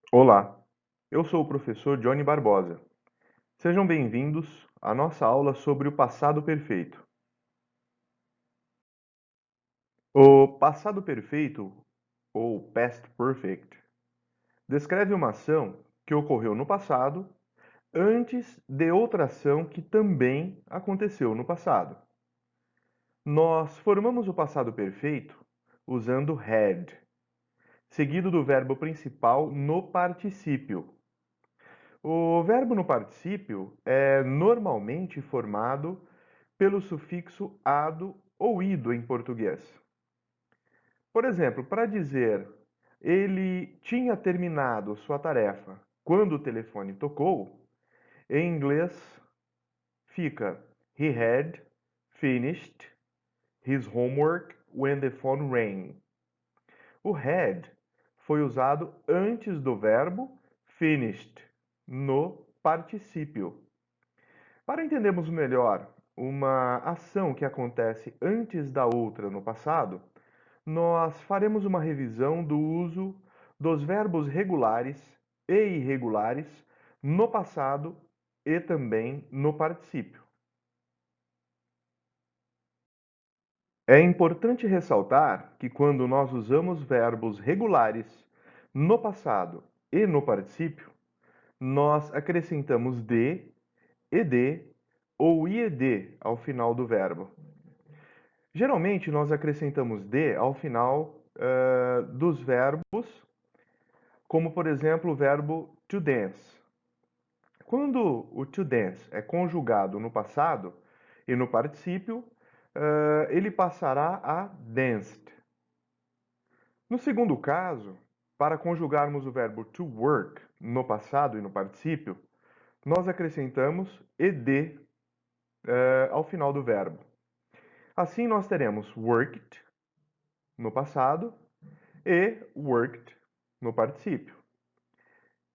Olá, eu sou o professor Johnny Barbosa. Sejam bem-vindos à nossa aula sobre o passado perfeito. O passado perfeito, ou past perfect, descreve uma ação que ocorreu no passado antes de outra ação que também aconteceu no passado. Nós formamos o passado perfeito usando had, seguido do verbo principal no particípio. O verbo no particípio é normalmente formado pelo sufixo ado ou ido em português. Por exemplo, para dizer ele tinha terminado sua tarefa quando o telefone tocou, em inglês fica he had finished his homework when the phone rang. O had foi usado antes do verbo finished no particípio. Para entendermos melhor uma ação que acontece antes da outra no passado, nós faremos uma revisão do uso dos verbos regulares e irregulares no passado e também no particípio. É importante ressaltar que quando nós usamos verbos regulares no passado e no particípio, nós acrescentamos de, ed ou ied ao final do verbo. Geralmente, nós acrescentamos de ao final dos verbos, como, por exemplo, o verbo to dance. Quando o to dance é conjugado no passado e no particípio, ele passará a danced. No segundo caso, para conjugarmos o verbo to work no passado e no particípio, nós acrescentamos ed ao final do verbo. Assim, nós teremos worked no passado e worked no particípio.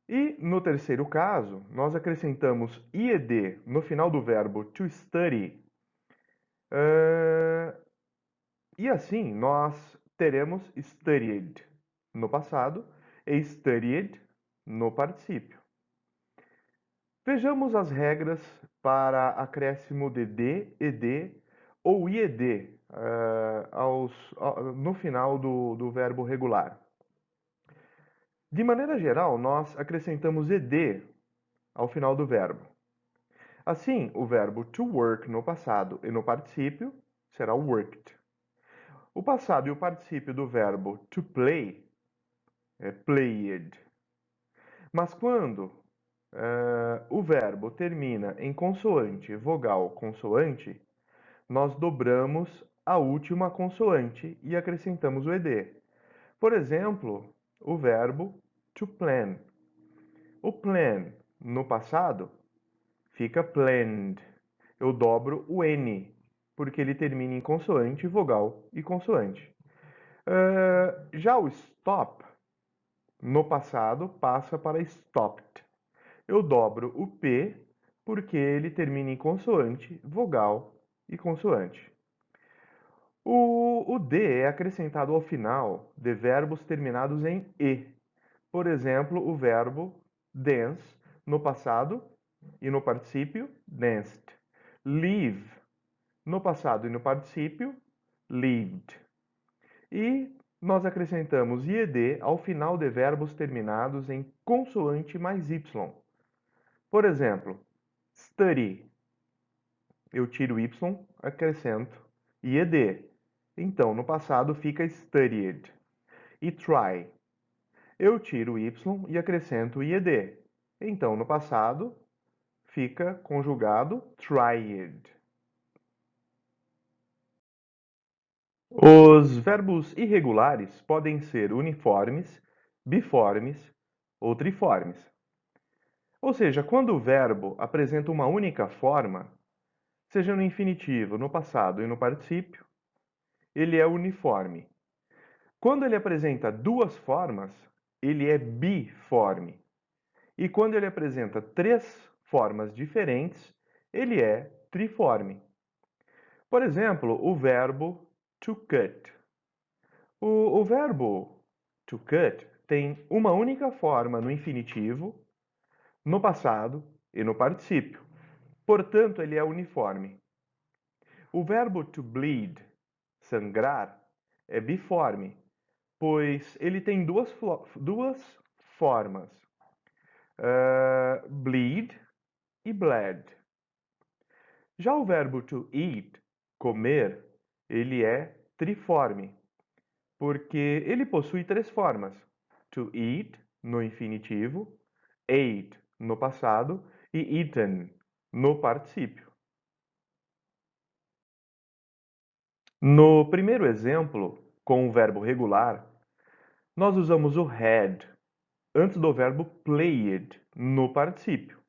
E no terceiro caso, nós acrescentamos ied no final do verbo to study. E assim nós teremos studied no passado e studied no particípio. Vejamos as regras para acréscimo de d, ed ou ied no final do verbo regular. De maneira geral, nós acrescentamos ed ao final do verbo. Assim, o verbo to work no passado e no particípio será worked. O passado e o particípio do verbo to play é played. Mas quando o verbo termina em consoante, vogal, consoante, nós dobramos a última consoante e acrescentamos o ed. Por exemplo, o verbo to plan. O plan no passado fica planned. Eu dobro o N, porque ele termina em consoante, vogal e consoante. Já o stop, no passado, passa para stopped. Eu dobro o P, porque ele termina em consoante, vogal e consoante. O D é acrescentado ao final de verbos terminados em E. Por exemplo, o verbo dance no passado e no particípio danced. Live no passado e no particípio lived. E nós acrescentamos ied ao final de verbos terminados em consoante mais y. Por exemplo, study. Eu tiro y, acrescento ied. Então, no passado fica studied. E try. Eu tiro y e acrescento ied. Então, no passado fica conjugado tried. Os verbos irregulares podem ser uniformes, biformes ou triformes. Ou seja, quando o verbo apresenta uma única forma, seja no infinitivo, no passado e no particípio, ele é uniforme. Quando ele apresenta duas formas, ele é biforme. E quando ele apresenta três formas diferentes, ele é triforme. Por exemplo, o verbo to cut. O verbo to cut tem uma única forma no infinitivo, no passado e no particípio. Portanto, ele é uniforme. O verbo to bleed, sangrar, é biforme, pois ele tem duas formas, bleed e bled. Já o verbo to eat, comer, ele é triforme, porque ele possui três formas: to eat, no infinitivo, ate, no passado, e eaten, no particípio. No primeiro exemplo, com o verbo regular, nós usamos o had antes do verbo played, no particípio.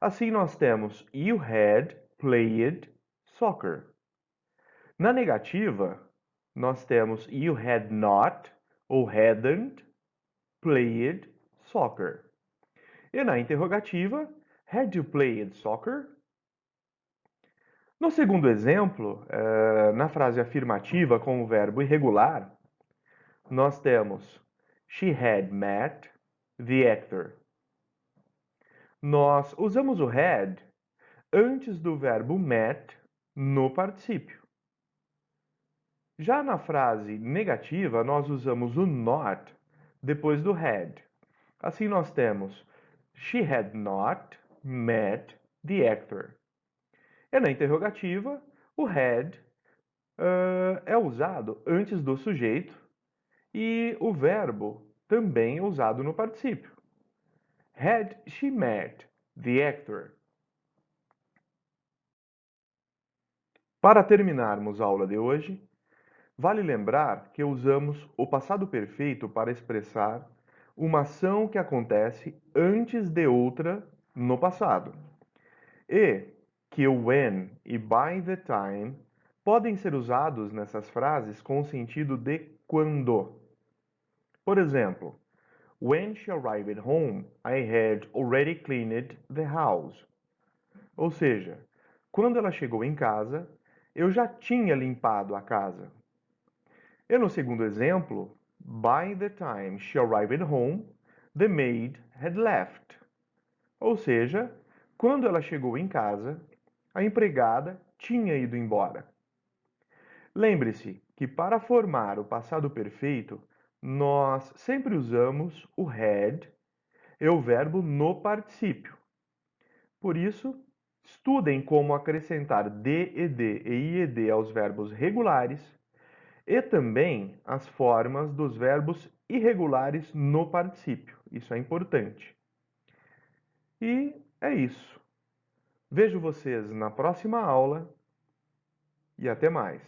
Assim, nós temos you had played soccer. Na negativa, nós temos you had not ou hadn't played soccer. E na interrogativa, had you played soccer? No segundo exemplo, na frase afirmativa com o verbo irregular, nós temos she had met the actor. Nós usamos o had antes do verbo met no particípio. Já na frase negativa, nós usamos o not depois do had. Assim nós temos she had not met the actor. E na interrogativa, o had é usado antes do sujeito e o verbo também é usado no particípio. Had she met the actor? Para terminarmos a aula de hoje, vale lembrar que usamos o passado perfeito para expressar uma ação que acontece antes de outra no passado. E que o when e by the time podem ser usados nessas frases com o sentido de quando. Por exemplo, when she arrived home, I had already cleaned the house. Ou seja, quando ela chegou em casa, eu já tinha limpado a casa. E no segundo exemplo, by the time she arrived home, the maid had left. Ou seja, quando ela chegou em casa, a empregada tinha ido embora. Lembre-se que para formar o passado perfeito, nós sempre usamos o had e o verbo no particípio. Por isso, estudem como acrescentar ded e ied aos verbos regulares e também as formas dos verbos irregulares no particípio. Isso é importante. E é isso. Vejo vocês na próxima aula e até mais.